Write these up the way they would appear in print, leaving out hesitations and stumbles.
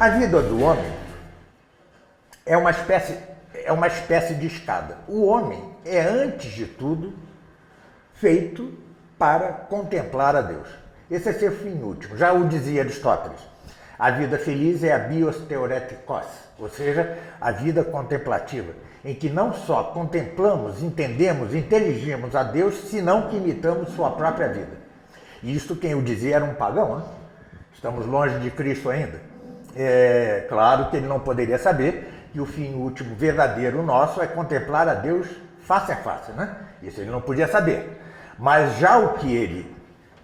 A vida do homem é uma espécie de escada. O homem é, antes de tudo, feito para contemplar a Deus. Esse é seu fim último. Já o dizia Aristóteles. A vida feliz é a bios theoretikos, ou seja, a vida contemplativa, em que não só contemplamos, entendemos, inteligimos a Deus, senão que imitamos sua própria vida. E isto quem o dizia era um pagão, né? Estamos longe de Cristo ainda. É claro que ele não poderia saber que o fim último verdadeiro nosso é contemplar a Deus face a face, né? Isso ele não podia saber. Mas já o que ele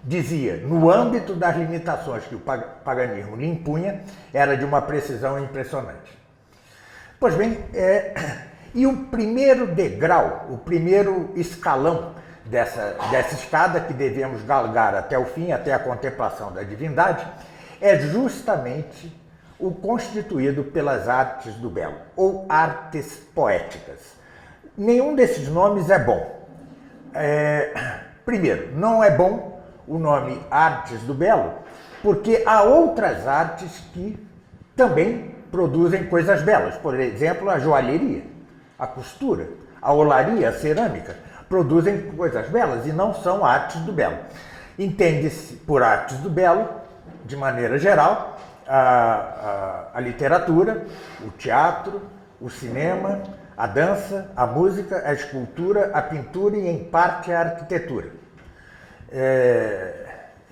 dizia, no âmbito das limitações que o paganismo lhe impunha, era de uma precisão impressionante. Pois bem, e o primeiro degrau, o primeiro escalão dessa escada que devemos galgar até o fim, até a contemplação da divindade, é justamente o constituído pelas artes do belo, ou artes poéticas. Nenhum desses nomes é bom. Primeiro, não é bom o nome Artes do Belo, porque há outras artes que também produzem coisas belas. Por exemplo, a joalheria, a costura, a olaria, a cerâmica, produzem coisas belas e não são artes do belo. Entende-se por artes do belo, de maneira geral, a literatura, o teatro, o cinema, a dança, a música, a escultura, a pintura e, em parte, a arquitetura.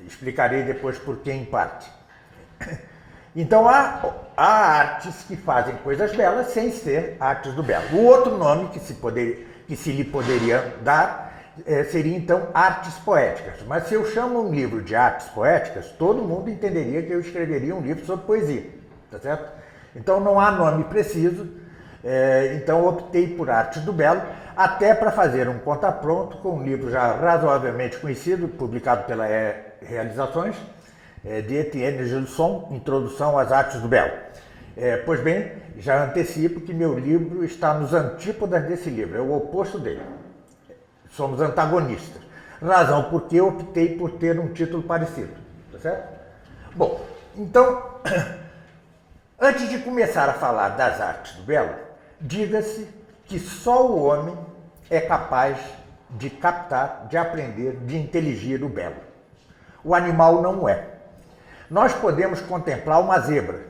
Explicarei depois por que em parte. Então, há artes que fazem coisas belas sem ser artes do belo. O outro nome que se lhe poderia dar seria, então, artes poéticas. Mas se eu chamo um livro de artes poéticas, todo mundo entenderia que eu escreveria um livro sobre poesia, tá certo? Então, não há nome preciso. Então optei por Artes do Belo, até para fazer um conta-pronto com um livro já razoavelmente conhecido, publicado pela Realizações, de Etienne Gilson, Introdução às Artes do Belo. Pois bem, já antecipo que meu livro está nos antípodas desse livro, é o oposto dele. Somos antagonistas. Razão por que optei por ter um título parecido, tá certo? Bom, então, antes de começar a falar das artes do belo, diga-se que só o homem é capaz de captar, de aprender, de inteligir o belo. O animal não é. Nós podemos contemplar uma zebra,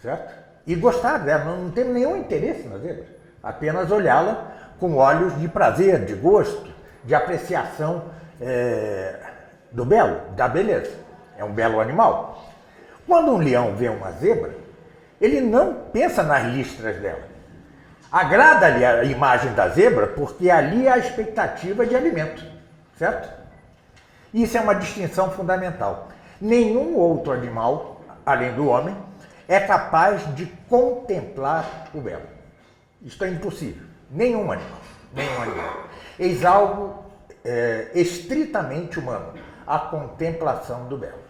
certo? E gostar dela, não temos nenhum interesse na zebra. Apenas olhá-la com olhos de prazer, de gosto, de apreciação do belo, da beleza. É um belo animal. Quando um leão vê uma zebra, ele não pensa nas listras dela. Agrada-lhe a imagem da zebra porque ali há a expectativa de alimento, certo? Isso é uma distinção fundamental. Nenhum outro animal, além do homem, é capaz de contemplar o belo. Isto é impossível. Nenhum animal. Eis algo estritamente humano, a contemplação do belo.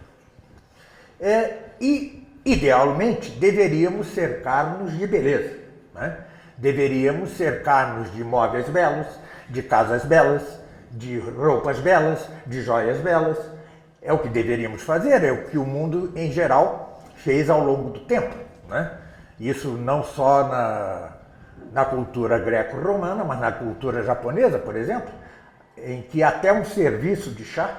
E, idealmente, deveríamos cercar-nos de beleza, né? Deveríamos cercar-nos de móveis belos, de casas belas, de roupas belas, de joias belas. É o que deveríamos fazer, é o que o mundo, em geral, fez ao longo do tempo, né? Isso não só na cultura greco-romana, mas na cultura japonesa, por exemplo, em que até um serviço de chá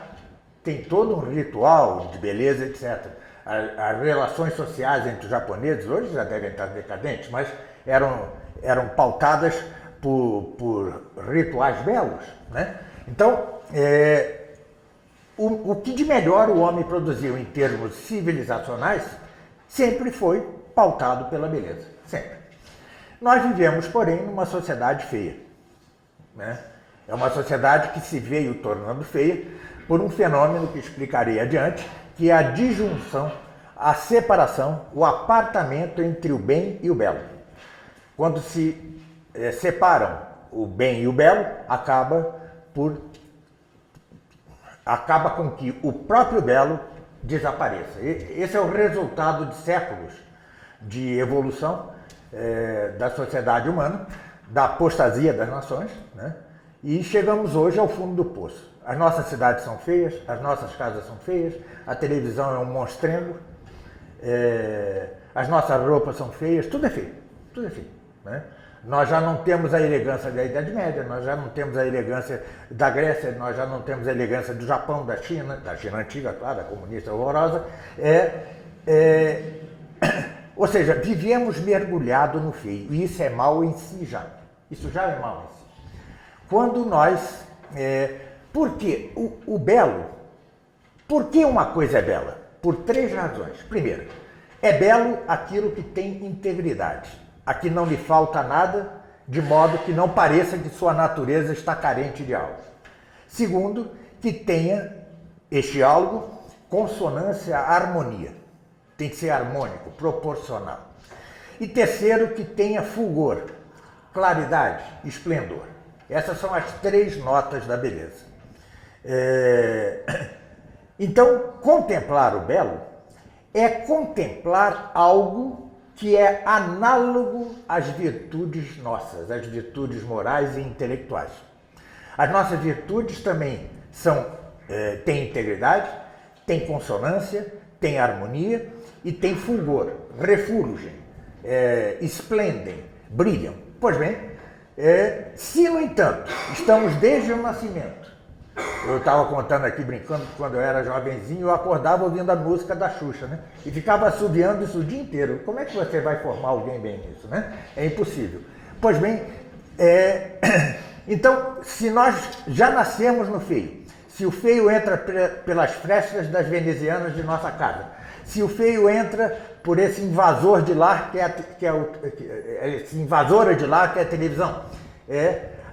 tem todo um ritual de beleza, etc. As relações sociais entre os japoneses hoje já devem estar decadentes, mas eram pautadas por rituais belos, né? Então, o que de melhor o homem produziu em termos civilizacionais sempre foi pautado pela beleza, sempre. Nós vivemos, porém, numa sociedade feia, né? É uma sociedade que se veio tornando feia por um fenômeno que explicarei adiante, que é a disjunção, a separação, o apartamento entre o bem e o belo. Quando se separam o bem e o belo, acaba com que o próprio belo desapareça. Esse é o resultado de séculos de evolução da sociedade humana, da apostasia das nações, né? E chegamos hoje ao fundo do poço. As nossas cidades são feias, as nossas casas são feias, a televisão é um monstrengo, as nossas roupas são feias, tudo é feio, tudo é feio, né? Nós já não temos a elegância da Idade Média, nós já não temos a elegância da Grécia, nós já não temos a elegância do Japão, da China antiga, claro, a comunista horrorosa. Ou seja, vivemos mergulhados no feio, e isso é mal em si já. Isso já é mal em si. Quando nós... porque o belo... Por que uma coisa é bela? Por 3 razões. Primeiro, é belo aquilo que tem integridade. A que não lhe falta nada, de modo que não pareça que sua natureza está carente de algo. Segundo, que tenha este algo consonância, harmonia. Tem que ser harmônico, proporcional. E terceiro, que tenha fulgor, claridade, esplendor. Essas são as 3 notas da beleza. Então, contemplar o belo é contemplar algo que é análogo às virtudes nossas, às virtudes morais e intelectuais. As nossas virtudes também têm integridade, têm consonância, têm harmonia e têm fulgor, refulgem, esplendem, brilham. Pois bem, se, no entanto, estamos desde o nascimento, eu estava contando aqui, brincando, que quando eu era jovenzinho, eu acordava ouvindo a música da Xuxa, né? E ficava assobiando isso o dia inteiro. Como é que você vai formar alguém bem nisso, né? É impossível. Pois bem, então, se nós já nascemos no feio, se o feio entra pelas frestas das venezianas de nossa casa, se o feio entra por esse invasor de lar, esse invasora de lar que é a televisão,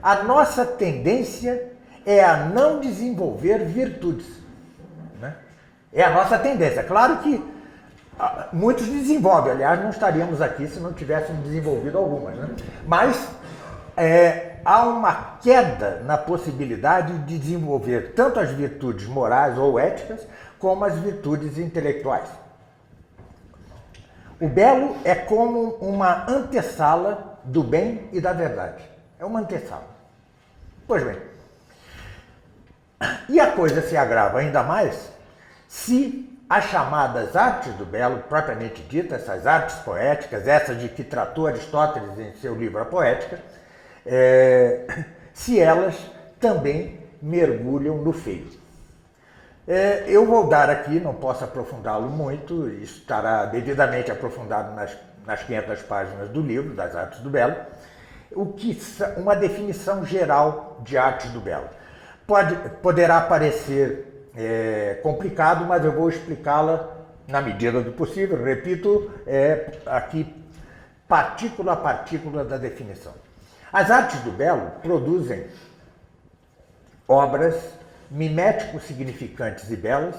a nossa tendência é a não desenvolver virtudes, né? É a nossa tendência. Claro que muitos desenvolvem, aliás, não estaríamos aqui se não tivéssemos desenvolvido algumas, né? Mas há uma queda na possibilidade de desenvolver tanto as virtudes morais ou éticas, como as virtudes intelectuais. O belo é como uma antessala do bem e da verdade. É uma antessala. Pois bem, e a coisa se agrava ainda mais se as chamadas artes do belo, propriamente ditas, essas artes poéticas, essas de que tratou Aristóteles em seu livro A Poética, se elas também mergulham no feio. Eu vou dar aqui, não posso aprofundá-lo muito, estará devidamente aprofundado nas 500 páginas do livro, das artes do belo, uma definição geral de artes do belo. Poderá parecer complicado, mas eu vou explicá-la na medida do possível, repito, aqui partícula a partícula da definição. As artes do belo produzem obras mimético-significantes e belas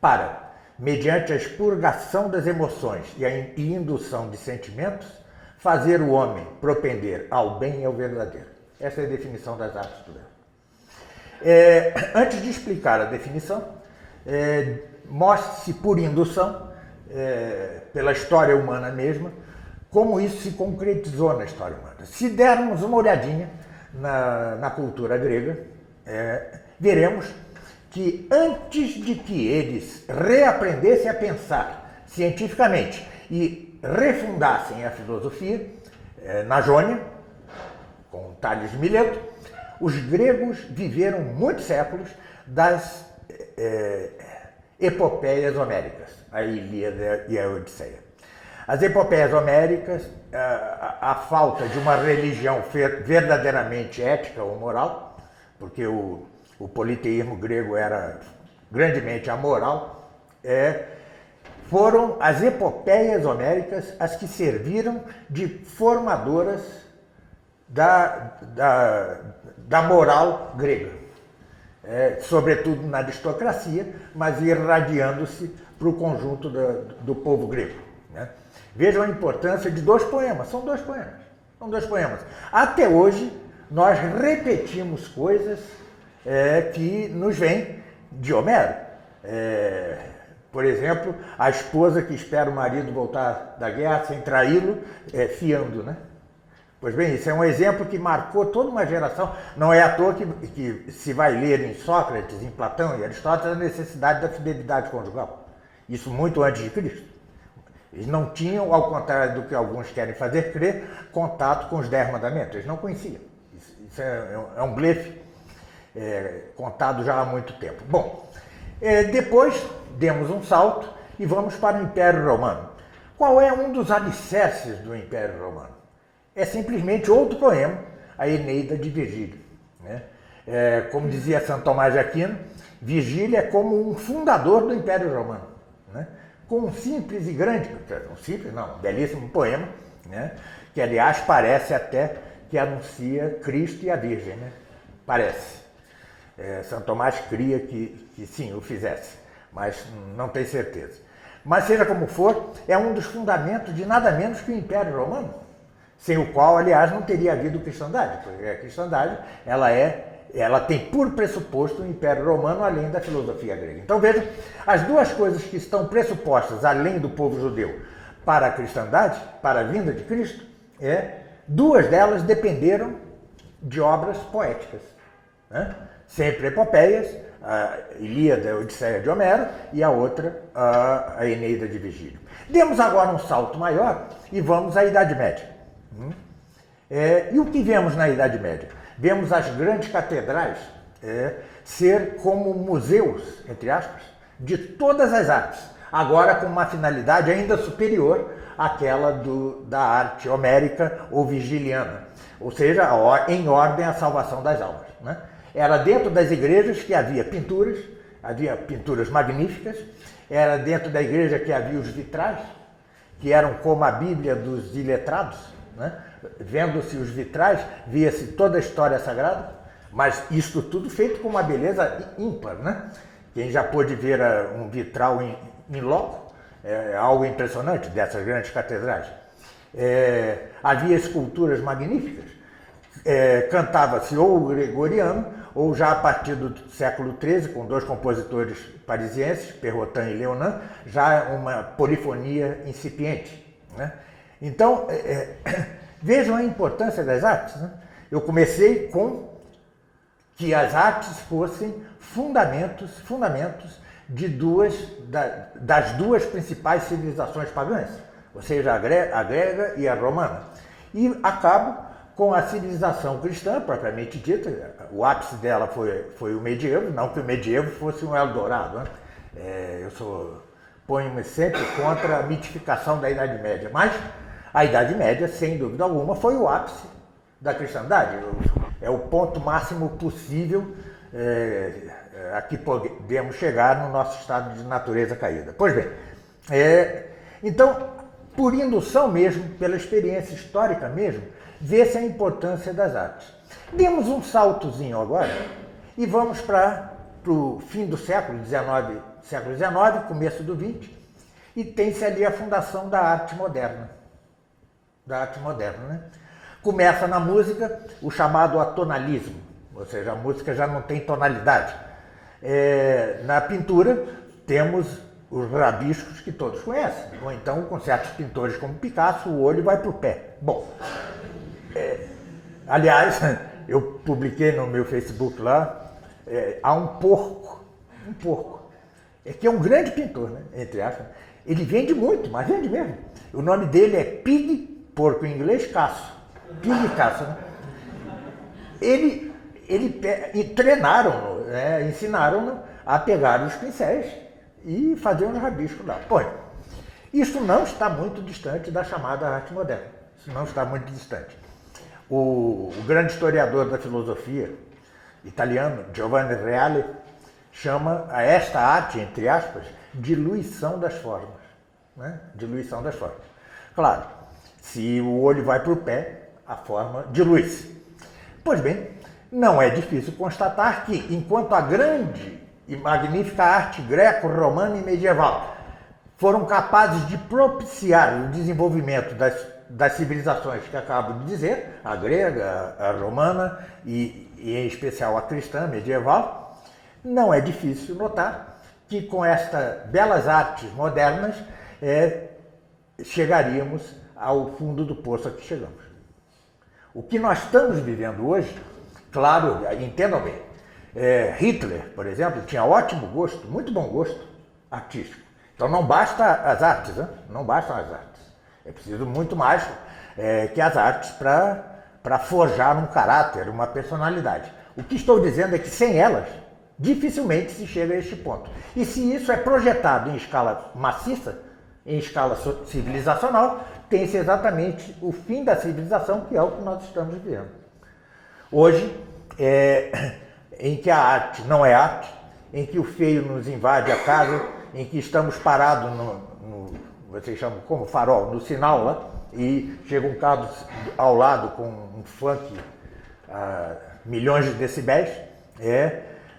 para, mediante a expurgação das emoções e indução de sentimentos, fazer o homem propender ao bem e ao verdadeiro. Essa é a definição das artes do belo. Antes de explicar a definição, mostre-se por indução, pela história humana mesma, como isso se concretizou na história humana. Se dermos uma olhadinha na cultura grega, veremos que antes de que eles reaprendessem a pensar cientificamente e refundassem a filosofia, na Jônia, com Tales de Mileto, os gregos viveram muitos séculos das epopeias homéricas, a Ilíada e a Odisseia. As epopeias homéricas, a falta de uma religião verdadeiramente ética ou moral, porque o politeísmo grego era grandemente amoral, foram as epopeias homéricas as que serviram de formadoras da moral grega, sobretudo na aristocracia, mas irradiando-se para o conjunto do povo grego, né? Vejam a importância de 2 poemas, são 2 poemas. Até hoje, nós repetimos coisas que nos vêm de Homero. Por exemplo, a esposa que espera o marido voltar da guerra sem traí-lo, fiando, né? Pois bem, isso é um exemplo que marcou toda uma geração. Não é à toa que se vai ler em Sócrates, em Platão e Aristóteles a necessidade da fidelidade conjugal. Isso muito antes de Cristo. Eles não tinham, ao contrário do que alguns querem fazer crer, contato com os 10 mandamentos. Eles não conheciam. Isso é um blefe contado já há muito tempo. Bom, depois demos um salto e vamos para o Império Romano. Qual é um dos alicerces do Império Romano? É simplesmente outro poema, a Eneida de Virgílio. Né? Como dizia Santo Tomás de Aquino, Virgílio é como um fundador do Império Romano. Né? Com um simples e grande, um belíssimo poema, né? Que aliás parece até que anuncia Cristo e a Virgem. Né? Parece. Santo Tomás cria que sim, o fizesse, mas não tem certeza. Mas seja como for, é um dos fundamentos de nada menos que o Império Romano, sem o qual, aliás, não teria havido cristandade, porque a cristandade ela tem por pressuposto o Império Romano além da filosofia grega. Então veja, as duas coisas que estão pressupostas além do povo judeu para a cristandade, para a vinda de Cristo, duas delas dependeram de obras poéticas. Né? Sempre epopeias, a Ilíada, a Odisseia de Homero e a outra, a Eneida de Virgílio. Demos agora um salto maior e vamos à Idade Média. E o que vemos na Idade Média? Vemos as grandes catedrais ser como museus, entre aspas, de todas as artes, agora com uma finalidade ainda superior àquela da arte homérica ou virgiliana, ou seja, em ordem à salvação das almas. Né? Era dentro das igrejas que havia pinturas magníficas, era dentro da igreja que havia os vitrais, que eram como a Bíblia dos iletrados. Né? Vendo-se os vitrais, via-se toda a história sagrada, mas isto tudo feito com uma beleza ímpar. Né? Quem já pôde ver um vitral em loco, é algo impressionante dessas grandes catedrais. Havia esculturas magníficas, cantava-se ou o gregoriano, ou já a partir do século XIII, com dois compositores parisienses, Perrotin e Leonin, já uma polifonia incipiente. Né? Então, vejam a importância das artes. Né? Eu comecei com que as artes fossem fundamentos das duas principais civilizações pagãs, ou seja, a grega e a romana. E acabo com a civilização cristã, propriamente dita. O ápice dela foi o medievo, não que o medievo fosse um Eldorado. Né? Ponho-me sempre contra a mitificação da Idade Média, mas a Idade Média, sem dúvida alguma, foi o ápice da cristandade. É o ponto máximo possível a que podemos chegar no nosso estado de natureza caída. Pois bem, então, por indução mesmo, pela experiência histórica mesmo, vê-se a importância das artes. Demos um saltozinho agora e vamos para o fim do século XIX, começo do XX, e tem-se ali a fundação da arte moderna. Né? Começa na música o chamado atonalismo, ou seja, a música já não tem tonalidade. Na pintura temos os rabiscos que todos conhecem, ou então com certos pintores como Picasso, o olho vai para o pé. Bom, aliás, eu publiquei no meu Facebook lá, há um porco, que é um grande pintor, né, entre aspas. Ele vende muito, mas vende mesmo. O nome dele é Pig, porco em inglês, Casso. Pig Casso, né? Treinaram-no, ensinaram-no a pegar os pincéis e fazer um rabisco lá. Pois, isso não está muito distante da chamada arte moderna. Isso não está muito distante. O grande historiador da filosofia italiano, Giovanni Reale, chama a esta arte, entre aspas, diluição das formas. Né? Diluição das formas. Claro, se o olho vai para o pé, a forma dilui-se. Pois bem, não é difícil constatar que, enquanto a grande e magnífica arte greco-romana e medieval foram capazes de propiciar o desenvolvimento das civilizações que acabo de dizer, a grega, a romana e em especial a cristã medieval, não é difícil notar que com estas belas artes modernas chegaríamos ao fundo do poço a que chegamos. O que nós estamos vivendo hoje, claro, entendam bem, Hitler, por exemplo, tinha ótimo gosto, muito bom gosto artístico. Então não basta as artes, né? Não bastam as artes. É preciso muito mais que as artes para forjar um caráter, uma personalidade. O que estou dizendo é que sem elas, dificilmente se chega a este ponto. E se isso é projetado em escala maciça, em escala civilizacional, tem-se exatamente o fim da civilização, que é o que nós estamos vivendo. Hoje, em que a arte não é arte, em que o feio nos invade a casa, em que estamos parados vocês chamam como farol, no sinal lá, e chega um carro ao lado com um funk a milhões de decibéis,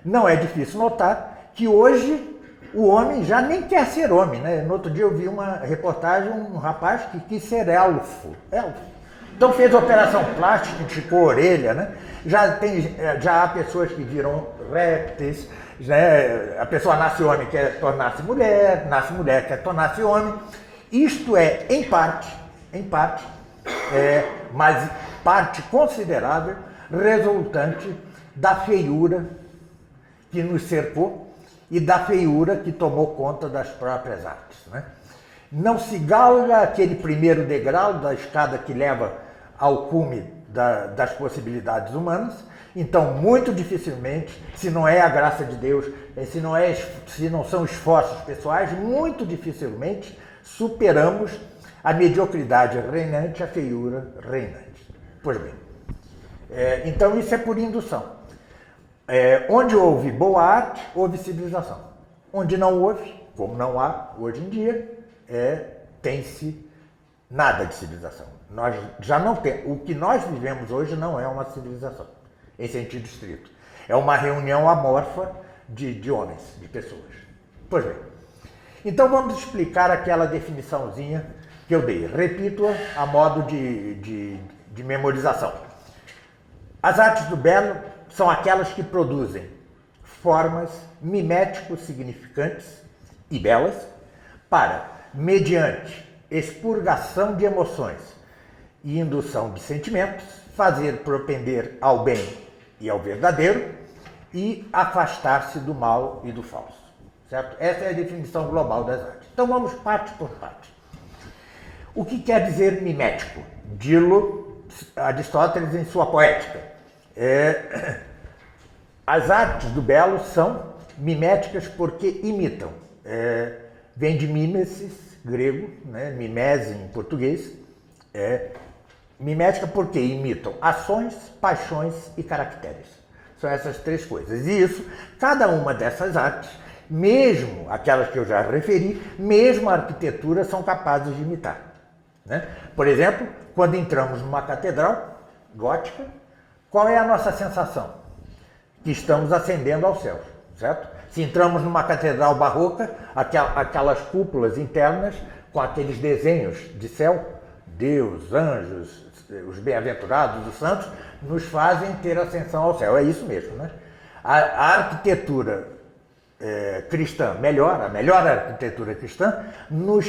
não é difícil notar que hoje o homem já nem quer ser homem, né? No outro dia eu vi uma reportagem, um rapaz que quis ser elfo. Então fez operação plástica, ficou a orelha, né? Já há pessoas que viram répteis, né? A pessoa nasce homem, quer tornar-se mulher, nasce mulher, quer tornar-se homem. Isto é, em parte, mas parte considerável, resultante da feiura que nos cercou e da feiura que tomou conta das próprias artes, né? Não se galga aquele primeiro degrau da escada que leva ao cume das possibilidades humanas, então muito dificilmente, se não é a graça de Deus, se não são esforços pessoais, muito dificilmente superamos a mediocridade reinante, a feiura reinante. Pois bem, então isso é por indução. Onde houve boa arte, houve civilização. Onde não houve, como não há hoje em dia, tem-se nada de civilização. Nós já não temos. O que nós vivemos hoje não é uma civilização, em sentido estrito. É uma reunião amorfa de homens, de pessoas. Pois bem, então vamos explicar aquela definiçãozinha que eu dei. Repito-a a modo de memorização. As artes do belo são aquelas que produzem formas miméticos significantes e belas para, mediante expurgação de emoções e indução de sentimentos, fazer propender ao bem e ao verdadeiro e afastar-se do mal e do falso. Certo? Essa é a definição global das artes. Então vamos parte por parte. O que quer dizer mimético? Dilo Aristóteles em sua Poética. As artes do belo são miméticas porque imitam. Vem de mimesis, grego, né? Mimese em português. Mimética porque imitam ações, paixões e caracteres. São essas três coisas. E isso, cada uma dessas artes, mesmo aquelas que eu já referi, mesmo a arquitetura, são capazes de imitar, né? Por exemplo, quando entramos numa catedral gótica, qual é a nossa sensação? Que estamos ascendendo aos céus, certo? Se entramos numa catedral barroca, aquelas cúpulas internas com aqueles desenhos de céu, Deus, anjos, os bem-aventurados, os santos, nos fazem ter ascensão ao céu. É isso mesmo, né? A arquitetura cristã, a melhor arquitetura cristã, nos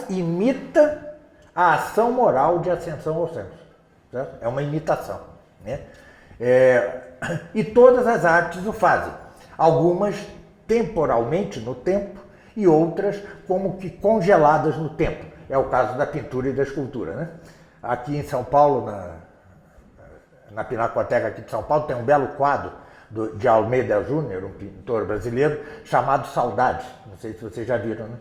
imita a ação moral de ascensão aos céus, certo? É uma imitação, né? E todas as artes o fazem. Algumas temporalmente no tempo e outras como que congeladas no tempo. É o caso da pintura e da escultura, né? Aqui em São Paulo, na Pinacoteca aqui de São Paulo, tem um belo quadro de Almeida Júnior, um pintor brasileiro, chamado Saudade. Não sei se vocês já viram, né?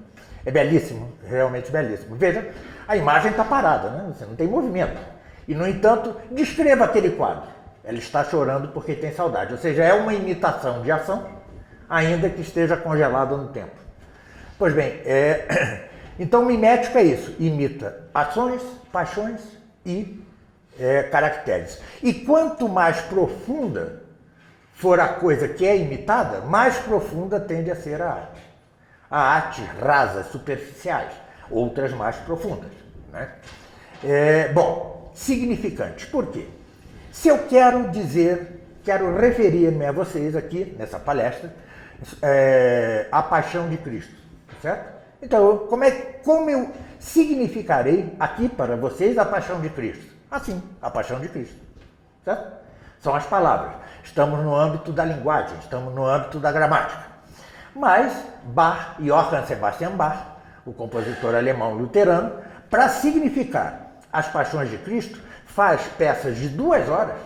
É belíssimo, realmente belíssimo. Veja, a imagem está parada, né? Você não tem movimento. E, no entanto, descreva aquele quadro. Ela está chorando porque tem saudade. Ou seja, é uma imitação de ação, ainda que esteja congelada no tempo. Pois bem, então mimético é isso. Imita ações, paixões e caracteres. E quanto mais profunda for a coisa que é imitada, mais profunda tende a ser a arte. Há artes rasas, superficiais, outras mais profundas, né? Bom, significantes. Por quê? Se eu quero referir-me a vocês aqui, nessa palestra, a paixão de Cristo, certo? Então, como eu significarei aqui para vocês a paixão de Cristo? Assim, a paixão de Cristo, certo? São as palavras. Estamos no âmbito da linguagem, estamos no âmbito da gramática. Mas Bach, Johann Sebastian Bach, o compositor alemão luterano, para significar as Paixões de Cristo, faz peças de 2 horas,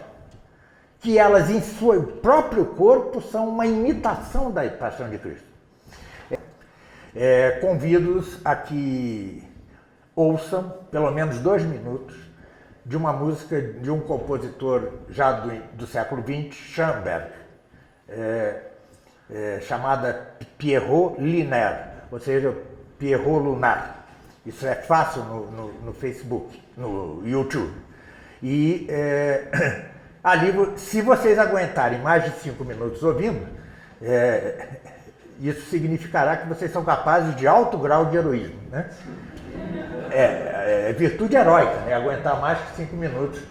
que elas em seu próprio corpo são uma imitação da Paixão de Cristo. Convido-os a que ouçam pelo menos 2 minutos de uma música de um compositor já do século XX, Schoenberg, chamada Pierrot Lunaire, ou seja, Pierrot Lunar. Isso é fácil no Facebook, no YouTube. E ali, se vocês aguentarem mais de 5 minutos ouvindo, isso significará que vocês são capazes de alto grau de heroísmo, né? Virtude heróica, né? Aguentar mais que 5 minutos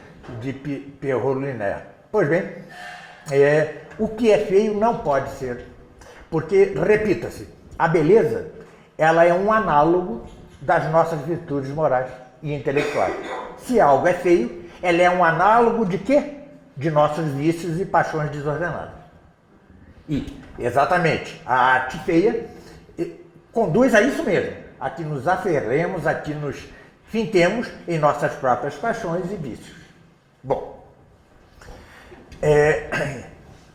de Pierrot Lunaire. Pois bem, o que é feio não pode ser, porque, repita-se, a beleza, ela é um análogo das nossas virtudes morais e intelectuais. Se algo é feio, ela é um análogo de quê? De nossos vícios e paixões desordenadas. E, exatamente, a arte feia conduz a isso mesmo, a que nos aferremos, a que nos fintemos em nossas próprias paixões e vícios. Bom,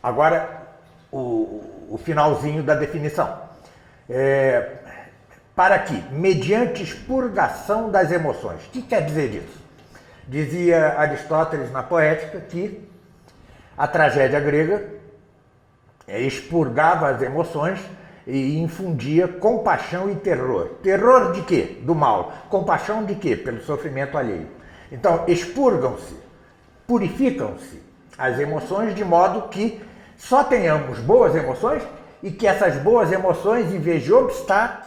agora o finalzinho da definição. Para que, mediante expurgação das emoções. O que quer dizer isso? Dizia Aristóteles na Poética que a tragédia grega expurgava as emoções e infundia compaixão e terror. Terror de quê? Do mal. Compaixão de quê? Pelo sofrimento alheio. Então, expurgam-se, purificam-se as emoções de modo que só tenhamos boas emoções e que essas boas emoções, em vez de obstar,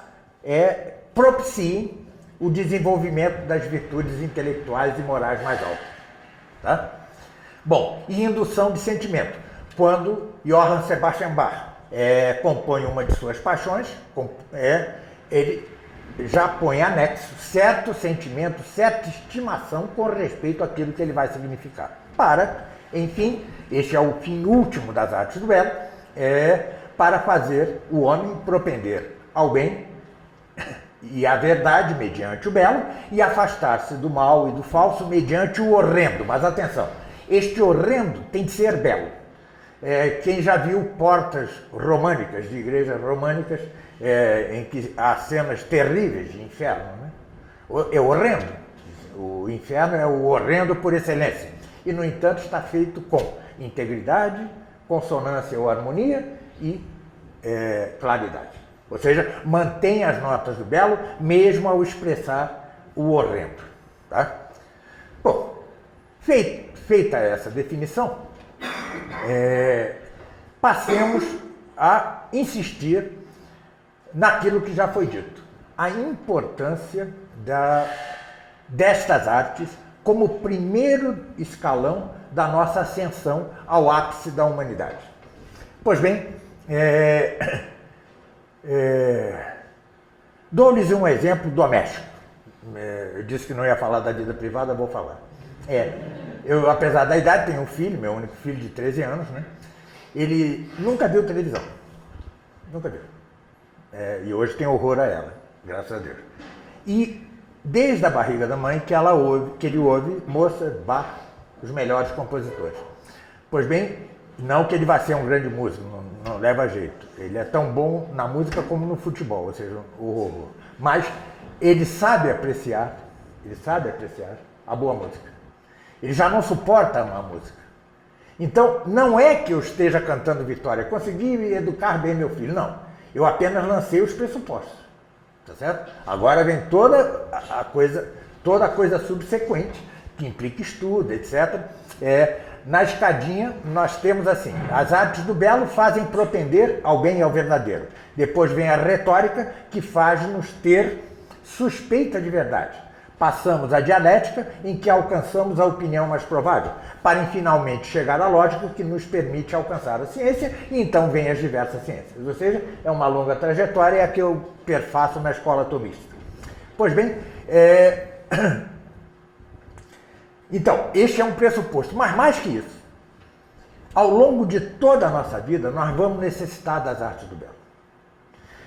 propiciem o desenvolvimento das virtudes intelectuais e morais mais altas. Tá? Bom, e indução de sentimento. Quando Johann Sebastian Bach compõe uma de suas paixões, ele já põe anexo certo sentimento, certa estimação com respeito àquilo que ele vai significar. Para, enfim, este é o fim último das artes do belo, para fazer o homem propender ao bem e à verdade mediante o belo e afastar-se do mal e do falso mediante o horrendo. Mas atenção, este horrendo tem de ser belo. Quem já viu portas românicas, de igrejas românicas, em que há cenas terríveis de inferno, né? É horrendo. O inferno é o horrendo por excelência. E, no entanto, está feito com integridade, consonância ou harmonia e claridade. Ou seja, mantém as notas do belo, mesmo ao expressar o horrendo. Tá? Bom, feita essa definição, passemos a insistir naquilo que já foi dito. A importância destas artes como primeiro escalão da nossa ascensão ao ápice da humanidade. Pois bem, dou-lhes um exemplo doméstico. Eu disse que não ia falar da vida privada, vou falar. Eu, apesar da idade, tenho um filho, meu único filho de 13 anos, né? Ele nunca viu televisão. Nunca viu. E hoje tem horror a ela, graças a Deus. E desde a barriga da mãe que ele ouve Mozart, Bach, os melhores compositores. Pois bem, não que ele vá ser um grande músico, não leva jeito. Ele é tão bom na música como no futebol, ou seja, o horror. Mas ele sabe apreciar a boa música. Ele já não suporta uma música. Então, não é que eu esteja cantando vitória, consegui educar bem meu filho, não. Eu apenas lancei os pressupostos, tá certo? Agora vem toda a coisa subsequente, que implica estudo, etc. Na escadinha, nós temos assim, as artes do belo fazem propender ao bem e ao verdadeiro. Depois vem a retórica, que faz-nos ter suspeita de verdade. Passamos à dialética, em que alcançamos a opinião mais provável, para finalmente chegar à lógica, que nos permite alcançar a ciência, e então vem as diversas ciências. Ou seja, é uma longa trajetória, é a que eu perfaço na escola tomista. Pois bem, então, este é um pressuposto, mas mais que isso, ao longo de toda a nossa vida, nós vamos necessitar das artes do belo.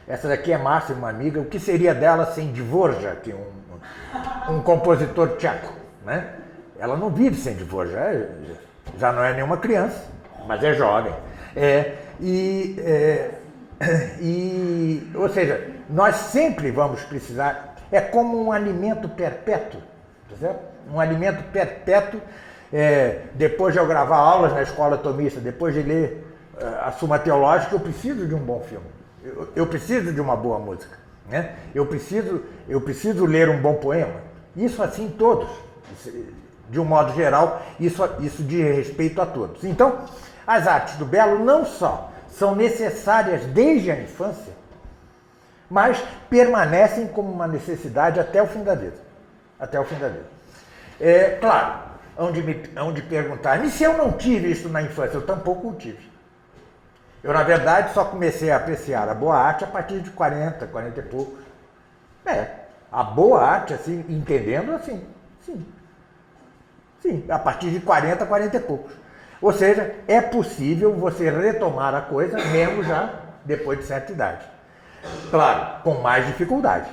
essa daqui é Márcia, uma amiga, o que seria dela sem Dvorak, um compositor tcheco, né? Ela não vive sem Dvorak, já não é nenhuma criança, mas é jovem. Ou seja, nós sempre vamos precisar, é como um alimento perpétuo, tá certo? Um alimento perpétuo. Depois de eu gravar aulas na escola tomista, depois de ler a Suma Teológica, eu preciso de um bom filme. Eu preciso de uma boa música, né? Eu preciso ler um bom poema. Isso assim todos, de um modo geral, isso diz respeito a todos. Então, as artes do belo não só são necessárias desde a infância, mas permanecem como uma necessidade até o fim da vida. Até o fim da vida. Claro, onde perguntar, e se eu não tive isso na infância? Eu tampouco o tive. Eu, na verdade, só comecei a apreciar a boa arte a partir de 40 e poucos. A boa arte, assim, entendendo assim, sim, a partir de 40 e poucos. Ou seja, é possível você retomar a coisa, mesmo já depois de certa idade. Claro, com mais dificuldade.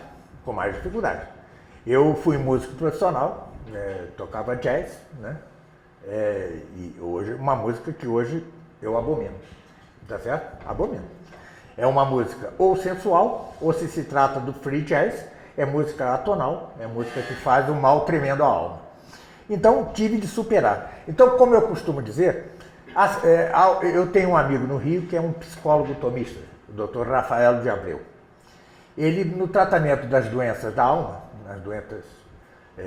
Eu fui músico profissional, tocava jazz, né? E hoje, uma música que hoje eu abomino. Tá certo? Abomino. É uma música ou sensual, ou se trata do free jazz, é música atonal, é música que faz um mal tremendo à alma. Então, tive de superar. Então, como eu costumo dizer, eu tenho um amigo no Rio que é um psicólogo tomista, o Dr. Rafael de Abreu. Ele, no tratamento das doenças da alma, nas doenças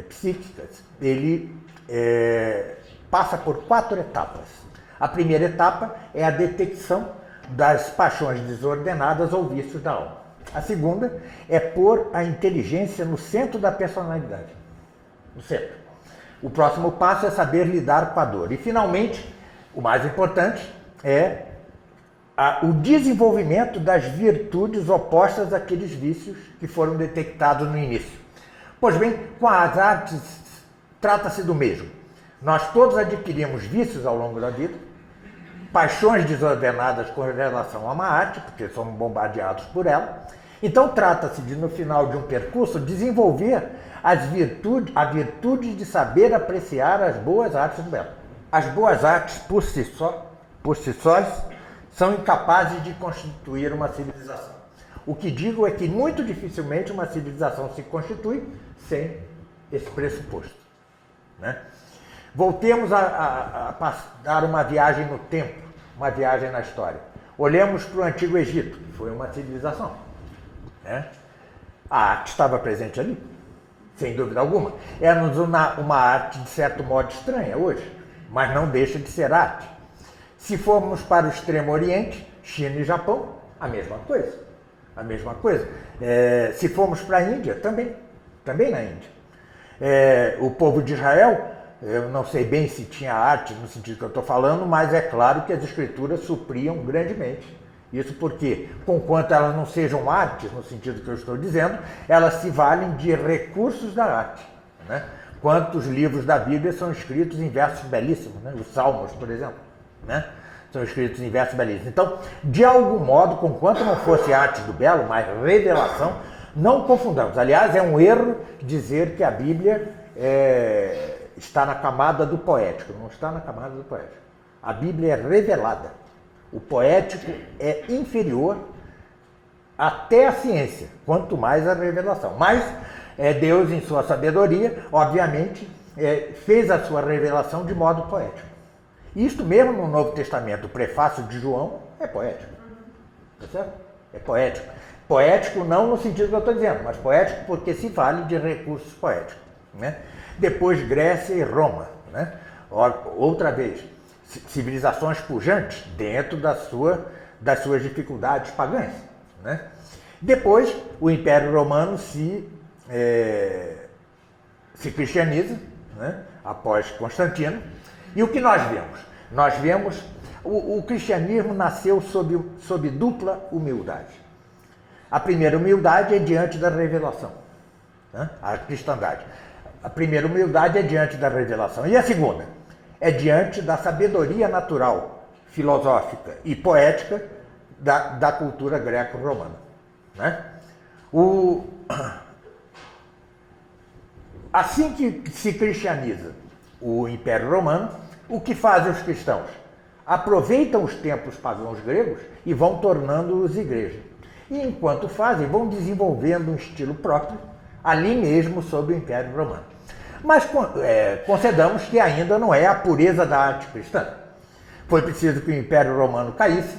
psíquicas, ele passa por 4 etapas. A primeira etapa é a detecção das paixões desordenadas ou vícios da alma. A segunda é pôr a inteligência no centro da personalidade. No centro. O próximo passo é saber lidar com a dor. E, finalmente, o mais importante é o desenvolvimento das virtudes opostas àqueles vícios que foram detectados no início. Pois bem, com as artes trata-se do mesmo. Nós todos adquirimos vícios ao longo da vida, paixões desordenadas com relação a uma arte, porque somos bombardeados por ela. Então trata-se de, no final de um percurso, desenvolver a virtude de saber apreciar as boas artes do belo. As boas artes, por si só, são incapazes de constituir uma civilização. O que digo é que muito dificilmente uma civilização se constitui sem esse pressuposto, né? Voltemos a dar uma viagem no tempo, uma viagem na história. Olhemos para o Antigo Egito, que foi uma civilização, né? A arte estava presente ali, sem dúvida alguma. É uma arte, de certo modo, estranha hoje, mas não deixa de ser arte. Se formos para o Extremo Oriente, China e Japão, a mesma coisa. Se formos para a Índia, também na Índia. O povo de Israel, eu não sei bem se tinha arte no sentido que eu estou falando, mas é claro que as escrituras supriam grandemente. Isso porque, conquanto elas não sejam artes, no sentido que eu estou dizendo, elas se valem de recursos da arte, né? Quantos livros da Bíblia são escritos em versos belíssimos, né? Os Salmos, por exemplo, né? São escritos em versos belíssimos. Então, de algum modo, conquanto não fosse arte do belo, mas revelação, não confundamos. Aliás, é um erro dizer que a Bíblia está na camada do poético. Não está na camada do poético. A Bíblia é revelada. O poético é inferior até a ciência, quanto mais a revelação. Mas Deus, em sua sabedoria, obviamente, fez a sua revelação de modo poético. Isto mesmo no Novo Testamento, o prefácio de João é poético. Tá certo? É poético. Poético não no sentido que eu estou dizendo, mas poético porque se vale de recursos poéticos, né? Depois Grécia e Roma, né? Outra vez, civilizações pujantes dentro das suas dificuldades pagãs, né? Depois, o Império Romano se cristianiza, né? Após Constantino. E o que nós vemos? Nós vemos o cristianismo nasceu sob dupla humildade. A primeira humildade é diante da revelação, né? A cristandade. A primeira humildade é diante da revelação. E a segunda é diante da sabedoria natural, filosófica e poética da cultura greco-romana. né? Assim que se cristianiza o Império Romano, o que fazem os cristãos? Aproveitam os templos pagãos gregos e vão tornando-os igreja. E enquanto fazem, vão desenvolvendo um estilo próprio, ali mesmo sob o Império Romano. Mas concedamos que ainda não é a pureza da arte cristã. Foi preciso que o Império Romano caísse,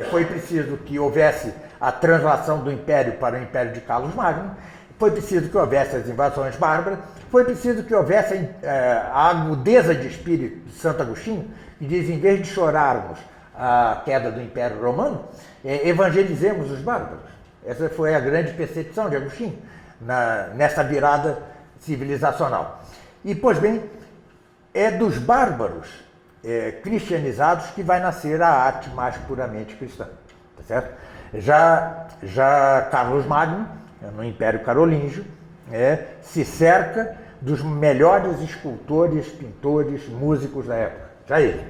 foi preciso que houvesse a translação do Império para o Império de Carlos Magno, foi preciso que houvesse as invasões bárbaras, foi preciso que houvesse a agudeza de espírito de Santo Agostinho, que diz, em vez de chorarmos a queda do Império Romano, evangelizemos os bárbaros. Essa foi a grande percepção de Agostinho nessa virada civilizacional. E, pois bem, é dos bárbaros cristianizados que vai nascer a arte mais puramente cristã, tá certo? Já Carlos Magno, no Império Carolíngio, se cerca dos melhores escultores, pintores, músicos da época, já ele,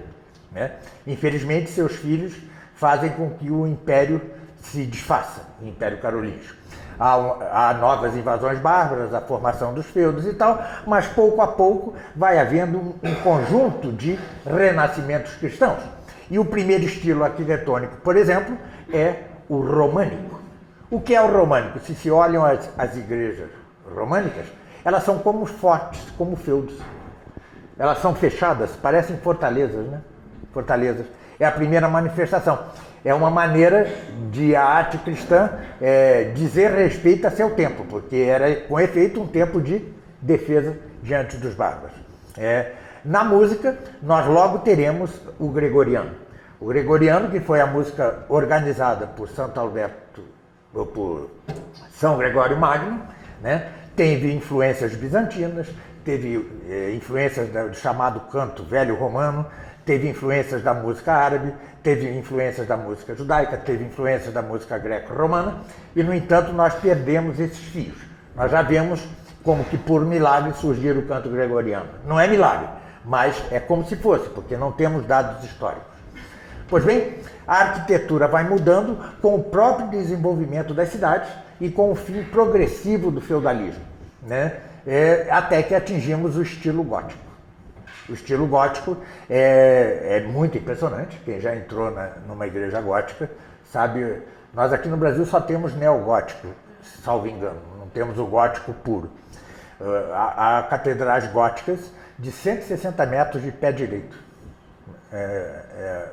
né? Infelizmente, seus filhos fazem com que o Império se desfaça, o Império Carolíngio. Há novas invasões bárbaras, a formação dos feudos e tal, mas pouco a pouco vai havendo um conjunto de renascimentos cristãos. E o primeiro estilo arquitetônico, por exemplo, é o românico. O que é o românico? Se olham as igrejas românicas, elas são como fortes, como feudos. Elas são fechadas, parecem fortalezas, né? Fortalezas. É a primeira manifestação. É uma maneira de a arte cristã dizer respeito a seu tempo, porque era, com efeito, um tempo de defesa diante dos bárbaros. Na música, nós logo teremos o gregoriano. O gregoriano, que foi a música organizada por Santo Alberto, ou por São Gregório Magno, né? Teve influências bizantinas, teve influências do chamado canto velho romano, teve influências da música árabe, teve influências da música judaica, teve influências da música greco-romana, e, no entanto, nós perdemos esses fios. Nós já vemos como que, por milagre, surgir o canto gregoriano. Não é milagre, mas é como se fosse, porque não temos dados históricos. Pois bem, a arquitetura vai mudando com o próprio desenvolvimento das cidades e com o fim progressivo do feudalismo, né? Até que atingimos o estilo gótico. O estilo gótico é muito impressionante. Quem já entrou numa igreja gótica sabe, nós aqui no Brasil só temos neogótico, salvo engano, não temos o gótico puro. Há catedrais góticas de 160 metros de pé direito.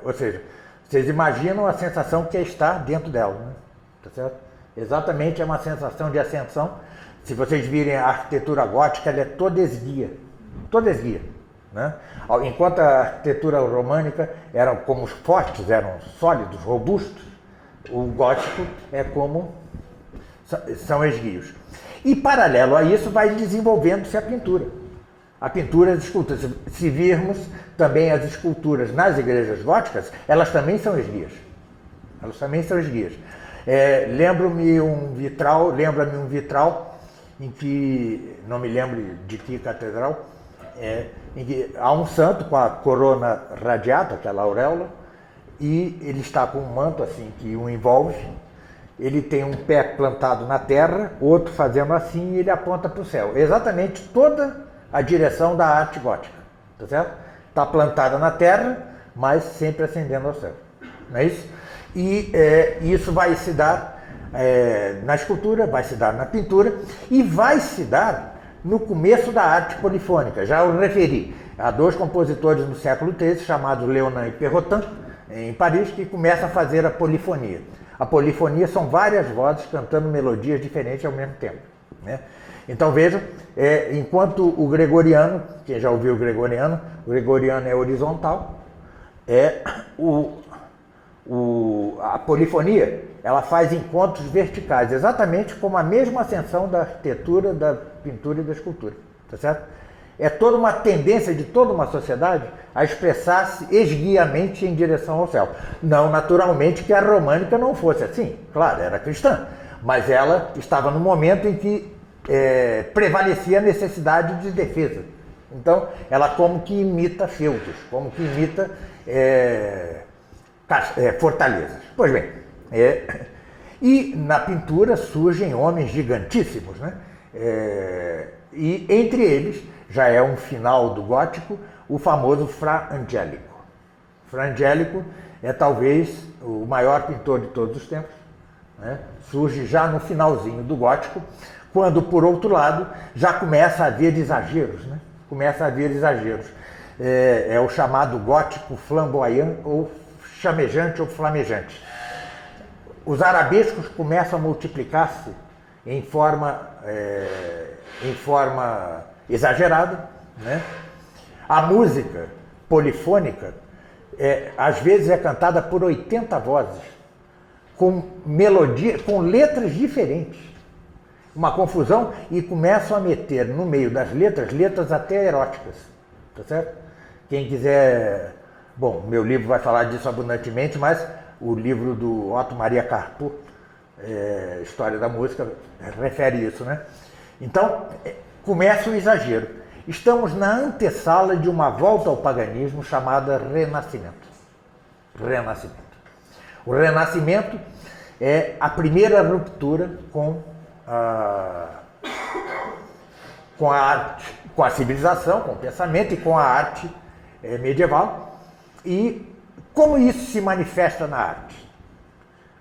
Ou seja, vocês imaginam a sensação que é estar dentro dela, né? Tá certo? Exatamente, é uma sensação de ascensão. Se vocês virem a arquitetura gótica, ela é toda esguia, né? Enquanto a arquitetura românica eram como os fortes, eram sólidos, robustos, o gótico são esguios. E, paralelo a isso, vai desenvolvendo-se a pintura. A pintura e as esculturas. Se virmos também as esculturas nas igrejas góticas, elas também são esguias. Lembra-me um vitral em que, não me lembro de que catedral, em que há um santo com a corona radiata, aquela auréola, e ele está com um manto assim que o envolve. Ele tem um pé plantado na terra, outro fazendo assim, e ele aponta para o céu. Exatamente toda a direção da arte gótica, tá certo? Está plantada na terra, mas sempre ascendendo ao céu. Não é isso? E isso vai se dar na escultura, vai se dar na pintura e vai se dar no começo da arte polifônica. Já eu referi a dois compositores no século XIII, chamados Leonin e Perrotin, em Paris, que começam a fazer a polifonia. A polifonia são várias vozes cantando melodias diferentes ao mesmo tempo, né? Então vejam, enquanto o gregoriano, quem já ouviu o gregoriano é horizontal, a polifonia, ela faz encontros verticais, exatamente como a mesma ascensão da arquitetura, da pintura e da escultura, tá certo? É toda uma tendência de toda uma sociedade a expressar-se esguiamente em direção ao céu. Não, naturalmente, que a românica não fosse assim, claro, era cristã, mas ela estava no momento em que prevalecia a necessidade de defesa. Então, ela como que imita feudos, como que imita fortalezas. Pois bem, E na pintura surgem homens gigantíssimos, né? E entre eles, já é um final do gótico, o famoso Fra Angelico. Fra Angelico é talvez o maior pintor de todos os tempos, né? Surge já no finalzinho do gótico, quando, por outro lado, já começa a haver exageros, né? Começa a haver exageros. É o chamado gótico flamboyant, ou chamejante ou flamejante. Os arabescos começam a multiplicar-se em forma exagerada, né? A música polifônica, às vezes é cantada por 80 vozes, com melodia, com letras diferentes. Uma confusão, e começam a meter no meio das letras até eróticas, tá certo? Quem quiser... Bom, meu livro vai falar disso abundantemente, mas o livro do Otto Maria Carpo, História da Música, refere isso, né? Então, começa o exagero. Estamos na antessala de uma volta ao paganismo chamada Renascimento. Renascimento. O Renascimento é a primeira ruptura com a arte, com a civilização, com o pensamento e com a arte medieval. E como isso se manifesta na arte?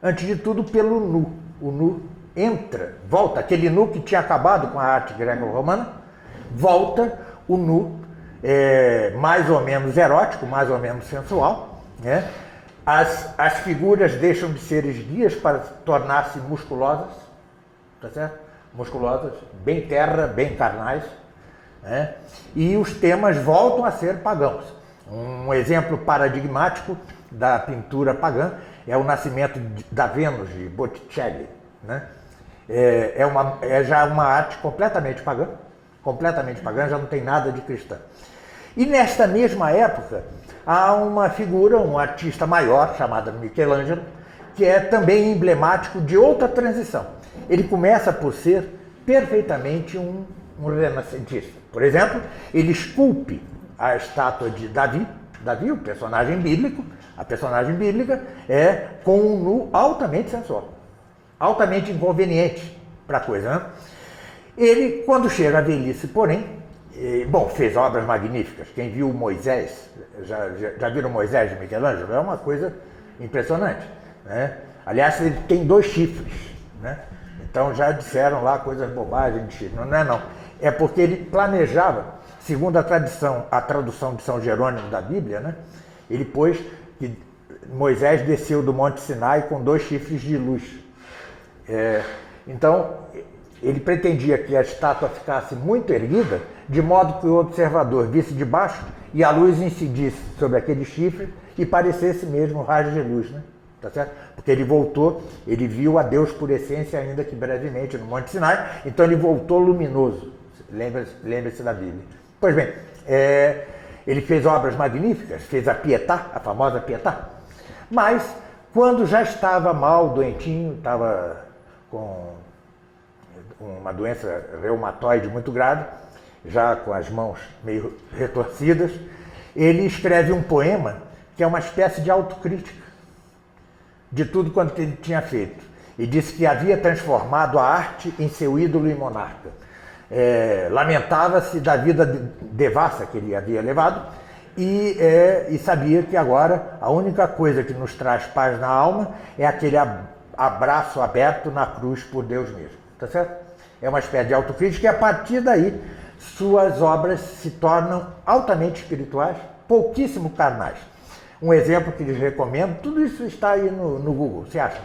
Antes de tudo, pelo nu. O nu entra, volta, aquele nu que tinha acabado com a arte greco-romana, volta o nu, mais ou menos erótico, mais ou menos sensual, né? As figuras deixam de ser esguias para tornar-se musculosas, tá certo? Musculosas, bem terra, bem carnais, né? E os temas voltam a ser pagãos. Um exemplo paradigmático da pintura pagã é o Nascimento da Vênus, de Botticelli, né? É já uma arte completamente pagã, já não tem nada de cristã. E nesta mesma época, há uma figura, um artista maior, chamado Michelangelo, que é também emblemático de outra transição. Ele começa por ser perfeitamente um renascentista. Por exemplo, ele esculpe a estátua de Davi, o personagem bíblico. A personagem bíblica é com um nu altamente sensual, altamente inconveniente para a coisa, né? Ele, quando chega à velhice, porém, fez obras magníficas. Quem viu Moisés, já viram Moisés de Michelangelo? É uma coisa impressionante, né? Aliás, ele tem 2 chifres, né? Então já disseram lá coisas bobagens de chifre. Não. É porque ele planejava, segundo a tradição, a tradução de São Jerônimo da Bíblia, né? Ele pôs que Moisés desceu do Monte Sinai com 2 chifres de luz. Então, ele pretendia que a estátua ficasse muito erguida, de modo que o observador visse de baixo e a luz incidisse sobre aquele chifre e parecesse mesmo raio de luz, né? Tá certo? Porque ele voltou, ele viu a Deus por essência, ainda que brevemente, no Monte Sinai, então ele voltou luminoso. Lembre-se da Bíblia. Pois bem, ele fez obras magníficas, fez a Pietà, a famosa Pietà, mas quando já estava mal, doentinho, estava com uma doença reumatoide muito grave, já com as mãos meio retorcidas, ele escreve um poema que é uma espécie de autocrítica de tudo quanto ele tinha feito. E disse que havia transformado a arte em seu ídolo e monarca. Lamentava-se da vida devassa que ele havia levado e sabia que agora a única coisa que nos traz paz na alma é aquele abraço aberto na cruz por Deus mesmo. Tá certo? É uma espécie de autocrítica e a partir daí suas obras se tornam altamente espirituais, pouquíssimo carnais. Um exemplo que lhes recomendo, tudo isso está aí no Google, você acha?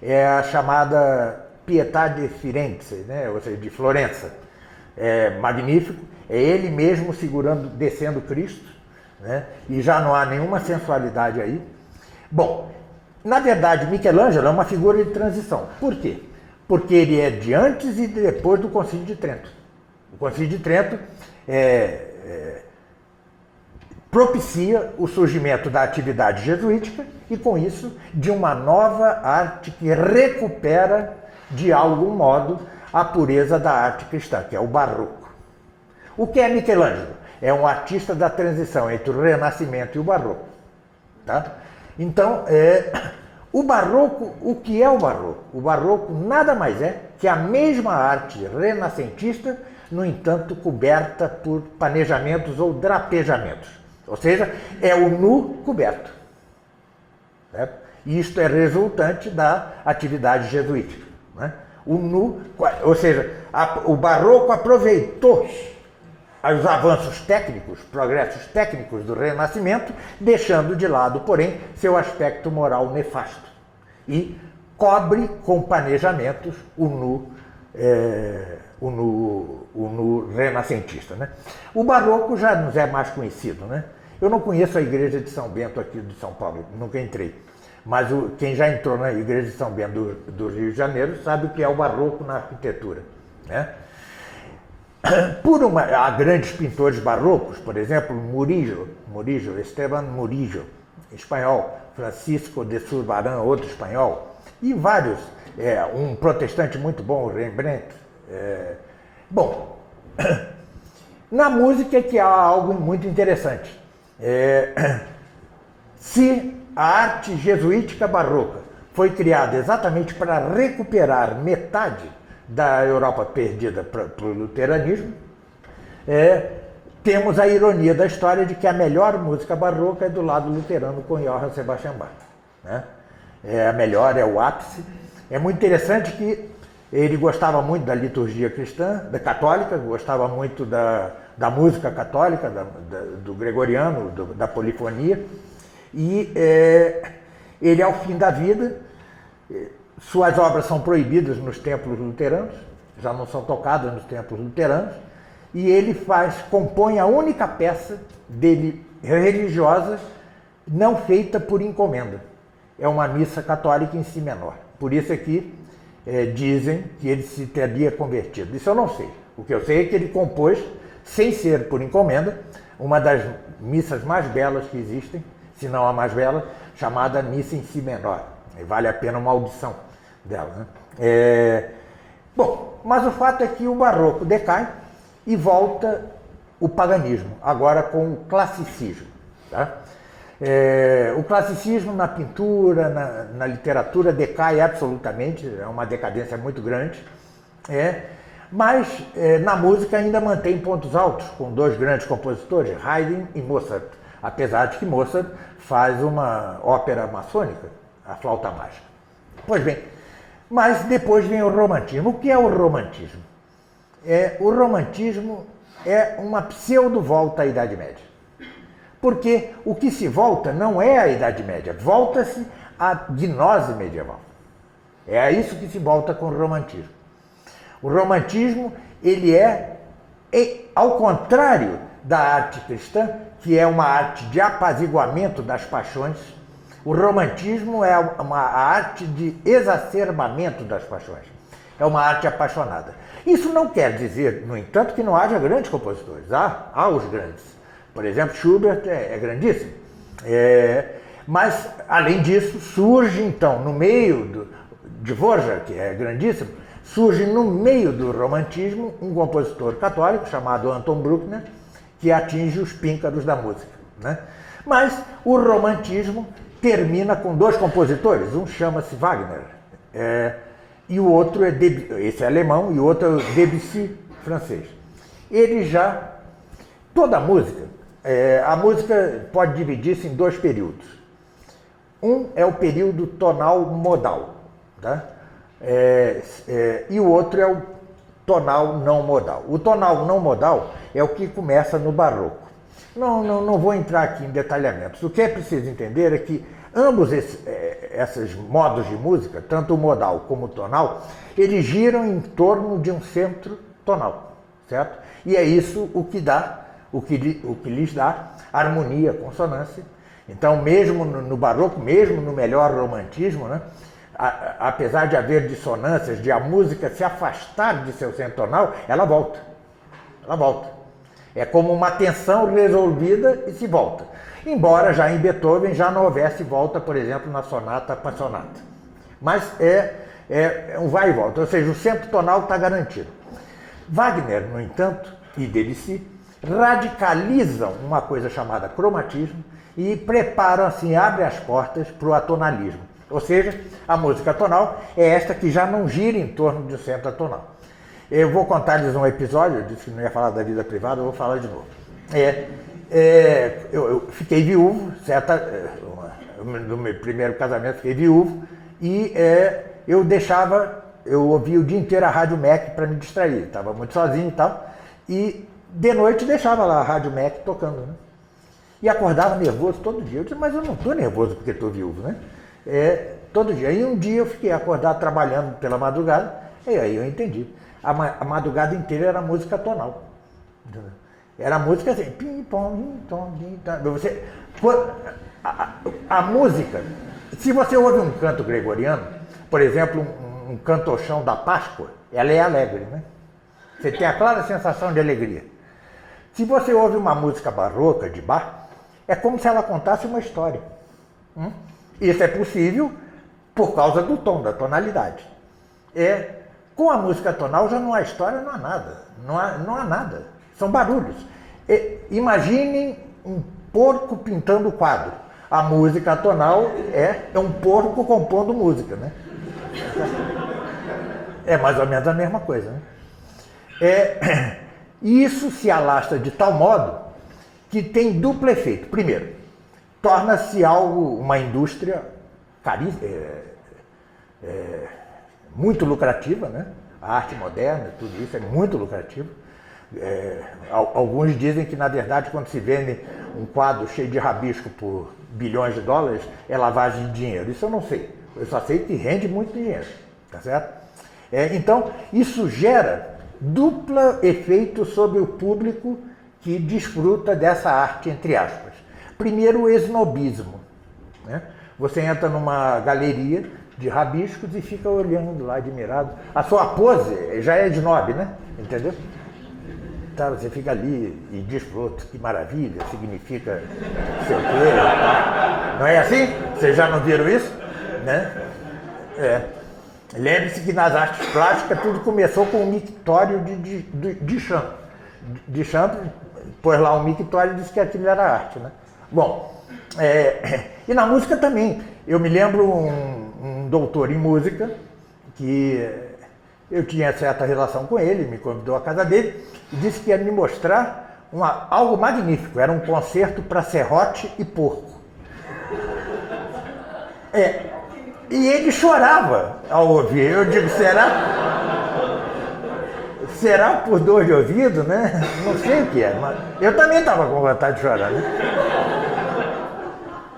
É a chamada Pietà de Firenze, né? Ou seja, de Florença. É magnífico, é ele mesmo descendo Cristo, né? E já não há nenhuma sensualidade aí. Bom, na verdade, Michelangelo é uma figura de transição. Por quê? Porque ele é de antes e depois do Concílio de Trento. O Concílio de Trento propicia o surgimento da atividade jesuítica e, com isso, de uma nova arte que recupera, de algum modo, a pureza da arte cristã, que é o barroco. O que é Michelangelo? É um artista da transição entre o Renascimento e o barroco. Tá? Então, O barroco, o que é o barroco? O barroco nada mais é que a mesma arte renascentista, no entanto, coberta por planejamentos ou drapejamentos. Ou seja, é o nu coberto. Certo? E isto é resultante da atividade jesuítica. Né? O nu, ou seja, o barroco aproveitou os avanços técnicos, progressos técnicos do Renascimento, deixando de lado, porém, seu aspecto moral nefasto. E cobre com planejamentos o nu renascentista. Né? O barroco já nos é mais conhecido. Né? Eu não conheço a igreja de São Bento aqui de São Paulo, nunca entrei. Mas quem já entrou na igreja de São Bento do Rio de Janeiro sabe o que é o barroco na arquitetura. Né? Há grandes pintores barrocos, por exemplo, Murillo, Esteban Murillo, espanhol, Francisco de Zurbarán, outro espanhol, e vários, um protestante muito bom, Rembrandt. Bom, na música é que há algo muito interessante. Se a arte jesuítica barroca foi criada exatamente para recuperar metade da Europa perdida para o luteranismo, temos a ironia da história de que a melhor música barroca é do lado luterano com Johann Sebastian Bach. Né? A melhor, é o ápice. É muito interessante que ele gostava muito da liturgia cristã, da católica, gostava muito da música católica, do gregoriano, da polifonia, e ele, ao fim da vida, suas obras são proibidas nos templos luteranos, já não são tocadas nos templos luteranos, e ele compõe a única peça dele religiosa não feita por encomenda. É uma missa católica em si menor. Por isso é que dizem que ele se teria convertido. Isso eu não sei. O que eu sei é que ele compôs, sem ser por encomenda, uma das missas mais belas que existem, se não a mais bela, chamada Missa em Si menor. E vale a pena uma audição dela. Né? Bom, mas o fato é que o barroco decai e volta o paganismo, agora com o classicismo. Tá? O classicismo na pintura, na literatura, decai absolutamente, é uma decadência muito grande, mas na música ainda mantém pontos altos, com dois grandes compositores, Haydn e Mozart, apesar de que Mozart faz uma ópera maçônica, a flauta mágica. Pois bem, mas depois vem o romantismo. O que é o romantismo? O romantismo é uma pseudo-volta à Idade Média. Porque o que se volta não é a Idade Média, volta-se à gnose medieval. É a isso que se volta com o romantismo. O romantismo, ele ao contrário da arte cristã, que é uma arte de apaziguamento das paixões, o romantismo é uma arte de exacerbamento das paixões. É uma arte apaixonada. Isso não quer dizer, no entanto, que não haja grandes compositores. Há os grandes. Por exemplo, Schubert é grandíssimo. Mas, além disso, surge, então, no meio de Dvorak, que é grandíssimo, surge no meio do romantismo um compositor católico chamado Anton Bruckner, que atinge os píncaros da música. Né? Mas o romantismo termina com dois compositores, um chama-se Wagner, e o outro esse é alemão, e o outro é Debussy, francês. Toda a música pode dividir-se em dois períodos. Um é o período tonal modal, tá? E o outro é o tonal não modal. O tonal não modal é o que começa no barroco. Não vou entrar aqui em detalhamentos. O que é preciso entender é que ambos esses modos de música, tanto o modal como o tonal, eles giram em torno de um centro tonal, certo? E é isso o que lhes dá harmonia, consonância. Então, mesmo no barroco, mesmo no melhor romantismo, né, apesar de haver dissonâncias, de a música se afastar de seu centro tonal, ela volta. Ela volta. É como uma tensão resolvida e se volta. Embora já em Beethoven já não houvesse volta, por exemplo, na sonata para sonata. Mas é um vai e volta, ou seja, o centro tonal está garantido. Wagner, no entanto, e Debussy, radicalizam uma coisa chamada cromatismo e preparam, assim, abrem as portas para o atonalismo. Ou seja, a música tonal é esta que já não gira em torno de um centro atonal. Eu vou contar-lhes um episódio, eu disse que não ia falar da vida privada, eu vou falar de novo. Eu fiquei viúvo, no meu primeiro casamento fiquei viúvo, e eu ouvia o dia inteiro a Rádio MEC para me distrair, estava muito sozinho e tal, e de noite deixava lá a Rádio MEC tocando, né? E acordava nervoso todo dia. Eu disse, mas eu não estou nervoso porque estou viúvo, né? Todo dia. E um dia eu fiquei acordado trabalhando pela madrugada, e aí eu entendi. A madrugada inteira era música tonal. Era música assim, pim, pom, pim, tom, pim, tom. A música, se você ouve um canto gregoriano, por exemplo, um cantochão da Páscoa, ela é alegre, né? Você tem a clara sensação de alegria. Se você ouve uma música barroca de Bach, é como se ela contasse uma história. Isso é possível por causa do tom, da tonalidade. Com a música tonal já não há história, não há nada. Não há nada. São barulhos. Imaginem um porco pintando quadro. A música tonal é um porco compondo música, né? É mais ou menos a mesma coisa, né? Isso se alastra de tal modo que tem duplo efeito. Primeiro, torna-se algo, uma indústria muito lucrativa, né? A arte moderna, tudo isso é muito lucrativo. Alguns dizem que, na verdade, quando se vende um quadro cheio de rabisco por bilhões de dólares, é lavagem de dinheiro. Isso eu não sei. Eu só sei que rende muito dinheiro, tá certo? Então, isso gera duplo efeito sobre o público que desfruta dessa arte, entre aspas. Primeiro, o esnobismo, né? Você entra numa galeria de rabiscos e fica olhando lá, admirado. A sua pose já é snob, né? Entendeu? Tá, você fica ali e desfruta, que maravilha, significa sei o quê, tá? Não é assim? Vocês já não viram isso? Né? Lembre-se que nas artes plásticas tudo começou com o mictório de Duchamp. Duchamp pôs lá um mictório e disse que aquilo era arte, né? Bom, e na música também. Eu me lembro um doutor em música que eu tinha certa relação com ele, me convidou à casa dele e disse que ia me mostrar algo magnífico. Era um concerto para serrote e porco. E ele chorava ao ouvir. Eu digo, será por dor de ouvido, né? Não sei o que é, mas eu também estava com vontade de chorar, né?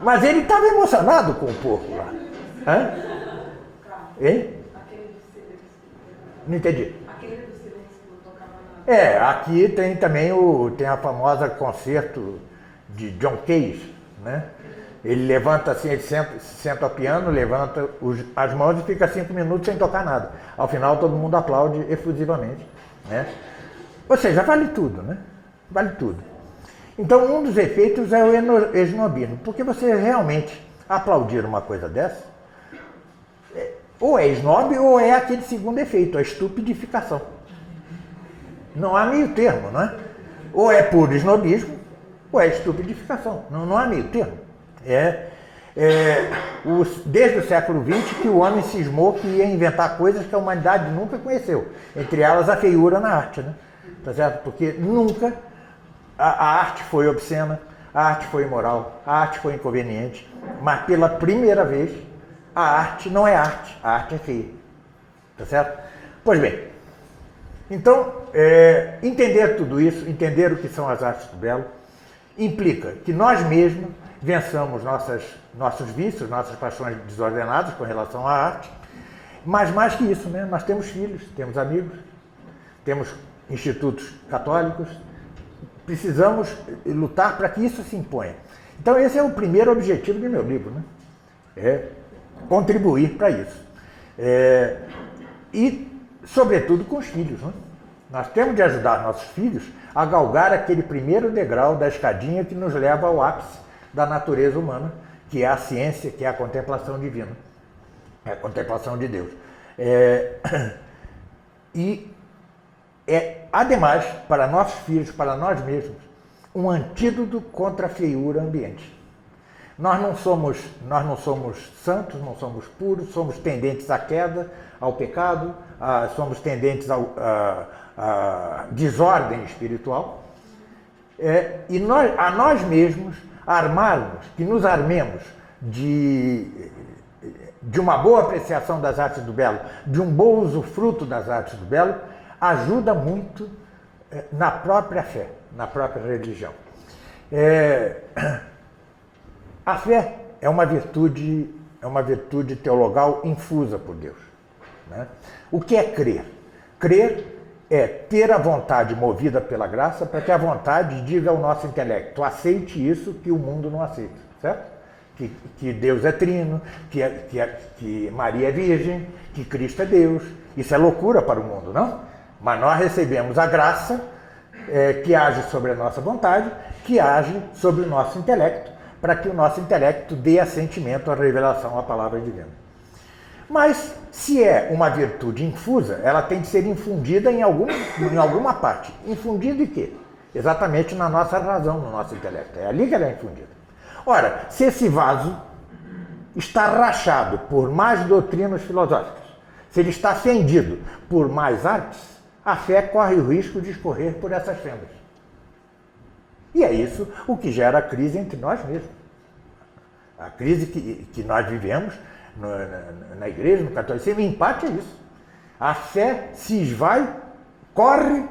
Mas ele estava emocionado com o porco lá. Hein? Não entendi. Aqui tem também tem a famosa concerto de John Cage, né? Ele levanta assim, ele se senta ao piano, levanta as mãos e fica 5 minutos sem tocar nada. Ao final todo mundo aplaude efusivamente, né? Ou seja, vale tudo, né? Vale tudo. Então um dos efeitos é o esnobismo, porque você realmente aplaudir uma coisa dessa, ou é snob ou é aquele segundo efeito, a estupidificação. Não há meio termo, não é? Ou é puro snobismo, ou é estupidificação. Não há meio termo. Desde o século XX que o homem cismou que ia inventar coisas que a humanidade nunca conheceu. Entre elas a feiura na arte, né? Tá certo? Porque nunca a arte foi obscena, a arte foi imoral, a arte foi inconveniente, mas pela primeira vez a arte não é arte, a arte é feia. Tá certo? Pois bem, então entender tudo isso, entender o que são as artes do belo, implica que nós mesmos vençamos nossos vícios, nossas paixões desordenadas com relação à arte, mas mais que isso, né? Nós temos filhos, temos amigos, temos institutos católicos, precisamos lutar para que isso se imponha. Então esse é o primeiro objetivo do meu livro, né? É contribuir para isso. E, sobretudo, com os filhos, né? Nós temos de ajudar nossos filhos a galgar aquele primeiro degrau da escadinha que nos leva ao ápice da natureza humana, que é a ciência, que é a contemplação divina, é a contemplação de Deus. Ademais, para nossos filhos, para nós mesmos, um antídoto contra a feiura ambiente. Nós não somos santos, não somos puros, somos tendentes à queda, ao pecado, somos tendentes à desordem espiritual. E a nós mesmos que nos armemos de uma boa apreciação das artes do belo, de um bom usufruto das artes do belo, ajuda muito na própria fé, na própria religião. A fé é uma virtude teologal infusa por Deus, né? O que é crer? Crer é ter a vontade movida pela graça para que a vontade diga ao nosso intelecto: aceite isso que o mundo não aceita, certo? Que Deus é trino, que Maria é virgem, que Cristo é Deus. Isso é loucura para o mundo, não? Mas nós recebemos a graça que age sobre a nossa vontade, que age sobre o nosso intelecto, para que o nosso intelecto dê assentimento à revelação, à palavra divina. Mas, se é uma virtude infusa, ela tem que ser infundida em alguma parte. Infundida em quê? Exatamente na nossa razão, no nosso intelecto. É ali que ela é infundida. Ora, se esse vaso está rachado por mais doutrinas filosóficas, se ele está fendido por mais artes, a fé corre o risco de escorrer por essas fendas. E é isso o que gera a crise entre nós mesmos. A crise que nós vivemos na igreja, no catolicismo, em parte é isso. A fé se esvai, corre,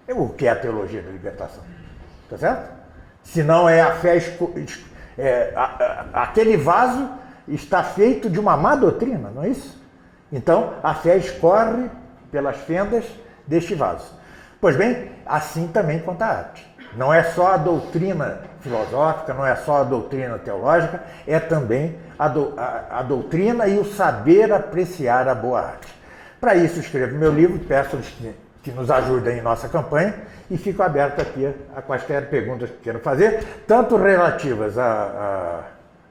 o que é a teologia da libertação. Tá certo? Se não é a fé, aquele vaso está feito de uma má doutrina, não é isso? Então, a fé escorre pelas fendas deste vaso. Pois bem, assim também quanto a arte. Não é só a doutrina filosófica, não é só a doutrina teológica, é também a doutrina e o saber apreciar a boa arte. Para isso, escrevo meu livro, peço-lhes que nos ajudem em nossa campanha e fico aberto aqui a quaisquer perguntas que queiram fazer, tanto relativas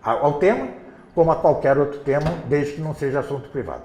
ao tema, como a qualquer outro tema, desde que não seja assunto privado.